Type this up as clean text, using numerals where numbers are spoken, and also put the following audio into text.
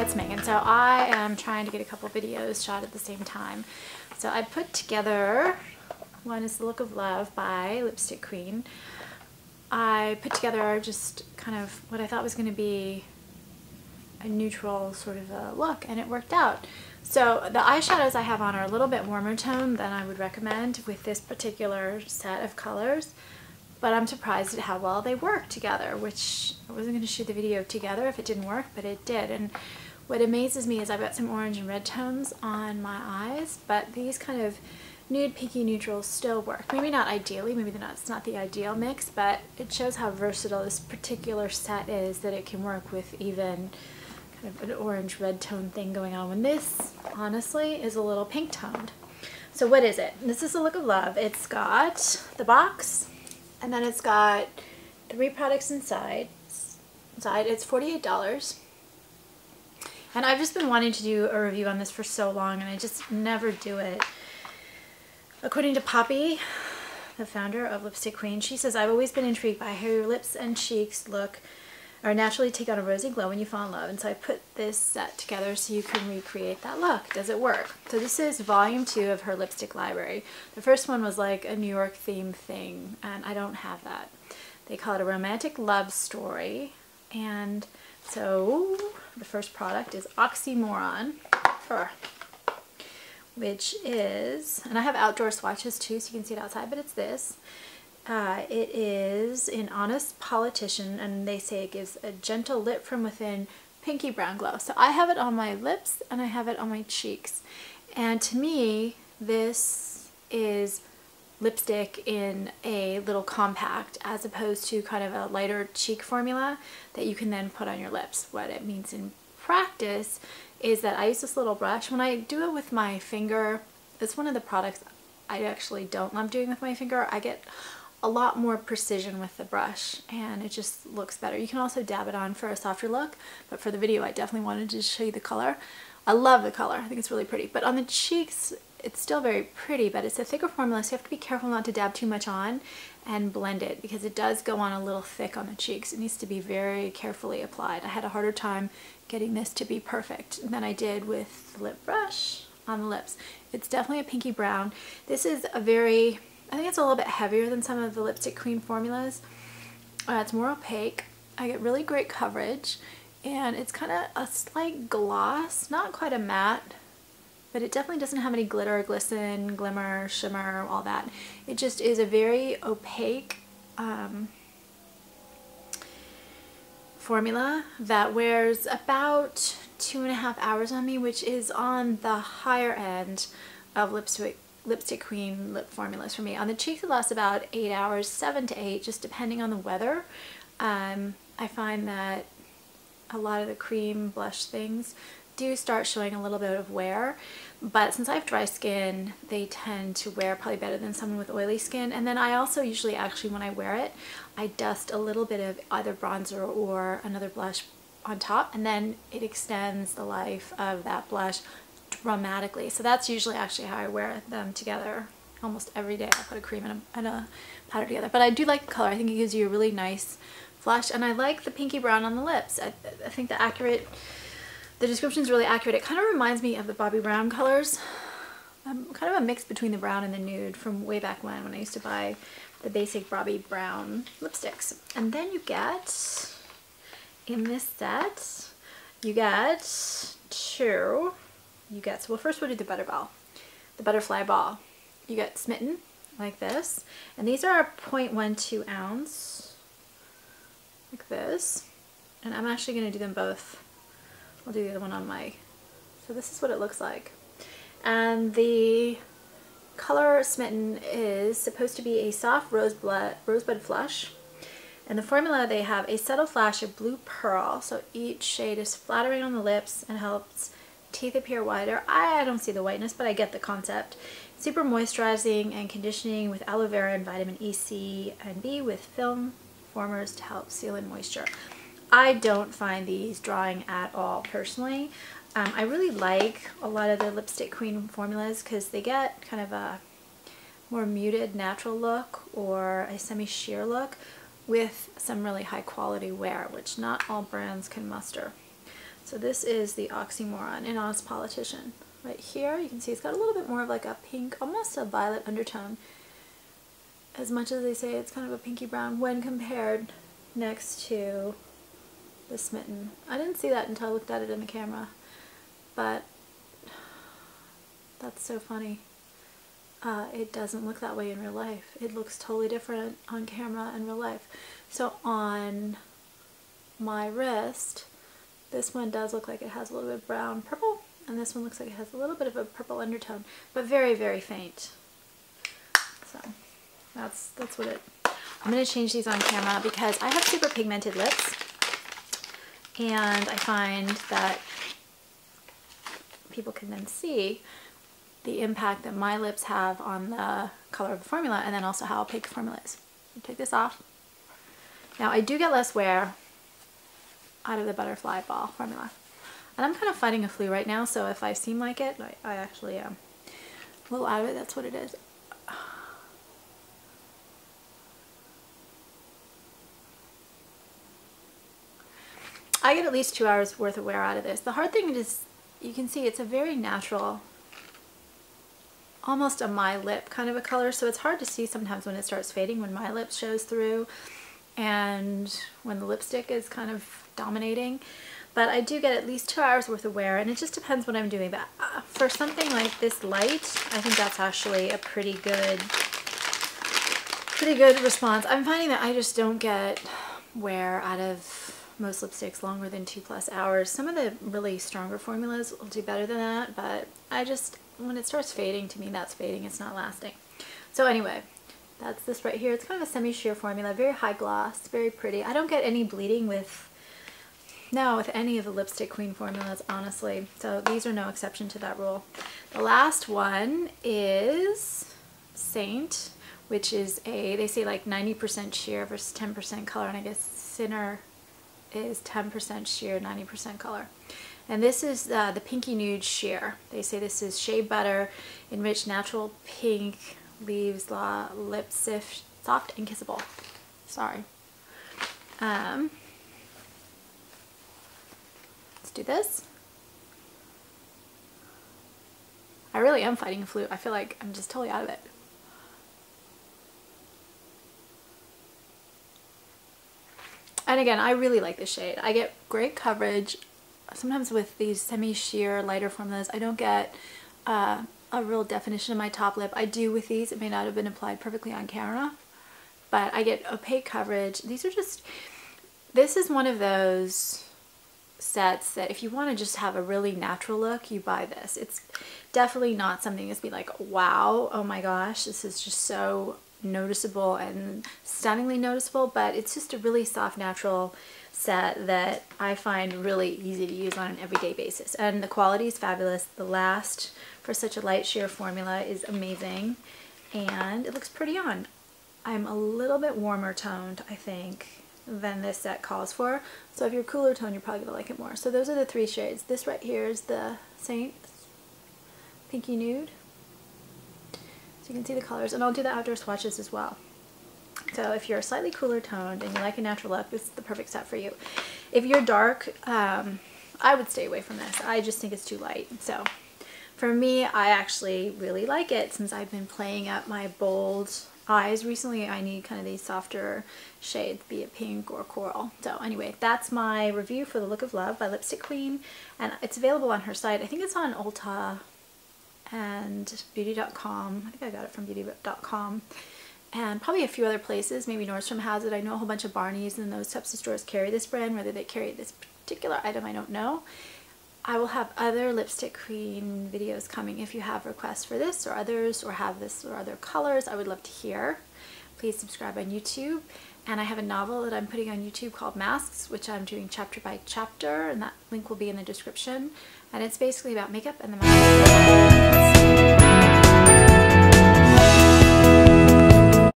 it's Megan. So I am trying to get a couple videos shot at the same time. So I put together, one is The Look of Love by Lipstick Queen. I put together just kind of what I thought was going to be a neutral sort of a look, and it worked out. So the eyeshadows I have on are a little bit warmer tone than I would recommend with this particular set of colors, but I'm surprised at how well they work together, which I wasn't going to shoot the video together if it didn't work, but it did. And what amazes me is I've got some orange and red tones on my eyes, but these kind of nude pinky neutrals still work. Maybe not ideally, maybe it's not the ideal mix, but it shows how versatile this particular set is, that it can work with even kind of an orange red tone thing going on, when this honestly is a little pink toned. So what is it? This is The Look of Love. It's got the box, and then it's got 3 products inside. It's $48. And I've just been wanting to do a review on this for so long, and I just never do it. According to Poppy, the founder of Lipstick Queen, she says, I've always been intrigued by how your lips and cheeks look or naturally take on a rosy glow when you fall in love. And so I put this set together so you can recreate that look. Does it work? So this is volume 2 of her lipstick library. The first one was like a New York theme thing, and I don't have that. They call it a romantic love story. And so the first product is Oxymoron, which is, and I have outdoor swatches too, so you can see it outside, but it's this. It is an Honest Politician, and they say it gives a gentle lit from within pinky brown glow. So I have it on my lips and I have it on my cheeks. And to me, this is lipstick in a little compact, as opposed to kind of a lighter cheek formula that you can then put on your lips. What it means in practice is that I use this little brush. When I do it with my finger, it's one of the products I actually don't love doing with my finger. I get a lot more precision with the brush, and it just looks better. You can also dab it on for a softer look, but for the video I definitely wanted to show you the color. I love the color. I think it's really pretty. But on the cheeks, it's still very pretty, but it's a thicker formula, so you have to be careful not to dab too much on and blend it, because it does go on a little thick on the cheeks. It needs to be very carefully applied. I had a harder time getting this to be perfect than I did with the lip brush on the lips. It's definitely a pinky brown. This is a very, I think it's a little bit heavier than some of the Lipstick Queen formulas. It's more opaque. I get really great coverage, and it's kind of a slight gloss, not quite a matte, but it definitely doesn't have any glitter, glisten, glimmer, shimmer, all that. It just is a very opaque formula that wears about 2.5 hours on me, which is on the higher end of Lipstick Queen lip formulas for me. On the cheeks it lasts about 8 hours, 7 to 8, just depending on the weather. I find that a lot of the cream blush things do start showing a little bit of wear, but since I have dry skin, they tend to wear probably better than someone with oily skin. And then I also usually, actually, when I wear it, I dust a little bit of either bronzer or another blush on top, and then it extends the life of that blush dramatically. So that's usually actually how I wear them together. Almost every day I put a cream and a powder together. But I do like the color. I think it gives you a really nice flush, and I like the pinky brown on the lips. I think the description is really accurate. It kind of reminds me of the Bobbi Brown colors. Kind of a mix between the brown and the nude from way back when I used to buy the basic Bobbi Brown lipsticks. And then you get, in this set, you get so well, first we'll do the butterfly ball. You get Smitten, like this, and these are 0.12 ounce, like this, and I'm actually going to do them both. I'll do the other one on my, so this is what it looks like. And the color Smitten is supposed to be a soft rosebud flush. And the formula, they have a subtle flash of blue pearl, so each shade is flattering on the lips and helps teeth appear whiter. I don't see the whiteness, but I get the concept. Super moisturizing and conditioning with aloe vera and vitamin E, C, and B with film formers to help seal in moisture. I don't find these drying at all personally. I really like a lot of the Lipstick Queen formulas because they get kind of a more muted natural look or a semi-sheer look with some really high quality wear, which not all brands can muster. So this is the Oxymoron, An Honest Politician. Right here, you can see it's got a little bit more of like a pink, almost a violet undertone. As much as they say it's kind of a pinky brown when compared next to the Smitten. I didn't see that until I looked at it in the camera, but that's so funny. It doesn't look that way in real life. It looks totally different on camera and real life. So on my wrist, this one does look like it has a little bit of brown purple, and this one looks like it has a little bit of a purple undertone, but very, very faint. So that's what it. I'm going to change these on camera because I have super pigmented lips, and I find that people can then see the impact that my lips have on the color of the formula, and then also how opaque the formula is. Take this off. Now I do get less wear out of the butterfly ball formula, and I'm kind of fighting a flu right now, so if I seem like it, I actually am a little out of it. That's what it is. I get at least 2 hours worth of wear out of this. The hard thing is, you can see it's a very natural, almost a my lip kind of a color, so it's hard to see sometimes when it starts fading, when my lip shows through and when the lipstick is kind of dominating. But I do get at least 2 hours worth of wear, and it just depends what I'm doing. But for something like this light, I think that's actually a pretty good response. I'm finding that I just don't get wear out of most lipsticks longer than 2+ hours. Some of the really stronger formulas will do better than that, but I just, when it starts fading, to me that's fading, it's not lasting. So anyway, that's this right here. It's kind of a semi-sheer formula, very high gloss, very pretty. I don't get any bleeding with any of the Lipstick Queen formulas, honestly. So these are no exception to that rule. The last one is Saint, which is they say like 90% sheer versus 10% color, and I guess Sinner is 10% sheer, 90% color. And this is the Pinky Nude Sheer. They say this is shea butter, enriched natural pink, leaves la lip soft and kissable. Sorry. Let's do this. I really am fighting a flu. I feel like I'm just totally out of it. And again, I really like this shade. I get great coverage. Sometimes with these semi-sheer lighter formulas, I don't get a real definition of my top lip. I do with these. It may not have been applied perfectly on camera, but I get opaque coverage. These are just, this is one of those sets that if you want to just have a really natural look, you buy this. It's definitely not something that's be like, wow, oh my gosh, this is just so noticeable and stunningly noticeable, but it's just a really soft, natural set that I find really easy to use on an everyday basis. And the quality is fabulous. The last for such a light sheer formula is amazing, and it looks pretty on. I'm a little bit warmer toned, I think, than this set calls for. So if you're cooler toned, you're probably gonna like it more. So those are the 3 shades. This right here is the Saint Pinky Nude. So you can see the colors, and I'll do the outdoor swatches as well. So if you're slightly cooler toned and you like a natural look, this is the perfect set for you. If you're dark, I would stay away from this. I just think it's too light. So for me, I actually really like it since I've been playing up my bold eyes recently. I need kind of these softer shades, be it pink or coral. So anyway, that's my review for The Look of Love by Lipstick Queen, and it's available on her site. I think it's on Ulta and beauty.com. I think I got it from beauty.com and probably a few other places. Maybe Nordstrom has it. I know a whole bunch of Barney's and those types of stores carry this brand. Whether they carry this particular item, I don't know. I will have other Lipstick Queen videos coming. If you have requests for this or others, or have this or other colors, I would love to hear. Please subscribe on YouTube. And I have a novel that I'm putting on YouTube called Masks, which I'm doing chapter by chapter, and that link will be in the description. And it's basically about makeup and the mask.